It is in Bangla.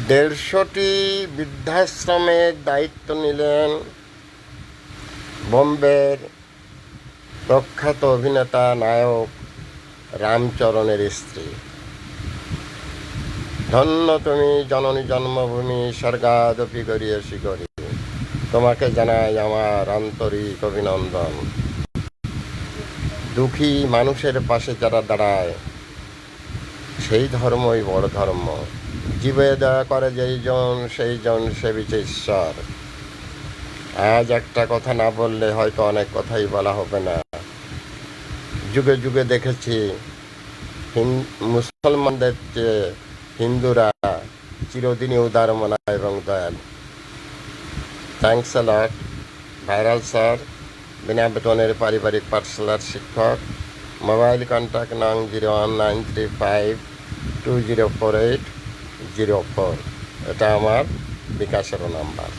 150টি বৃদ্ধাশ্রমের দায়িত্ব নিলেন বোম্বের প্রখ্যাত অভিনেতা নায়ক রামচরণের স্ত্রী। ধন্য তুমি জননী জন্মভূমি স্বর্গাদপি গরীয়সী গরি। তোমাকে জানাই আমার আন্তরিক অভিনন্দন। দুঃখী মানুষের পাশে যারা দাঁড়ায় সেই ধর্মই বড় ধর্ম। জীবে দয়া করে সেই জন সেবিছে ঈশ্বর। আজ একটা কথা না বললে হয়তো অনেক কথাই বলা হবে না। যুগে যুগে দেখেছি মুসলমানদের চেয়ে হিন্দুরা চিরদিনই উদার মনা এবং দয়ালু। Thanks a lot. Viral sir, বিনা বেতনের পারিবারিক পাঠশালার শিক্ষক। মোবাইল কন্ট্যাক্ট নং 01935204804। এটা আমার বিকাশের নাম্বার।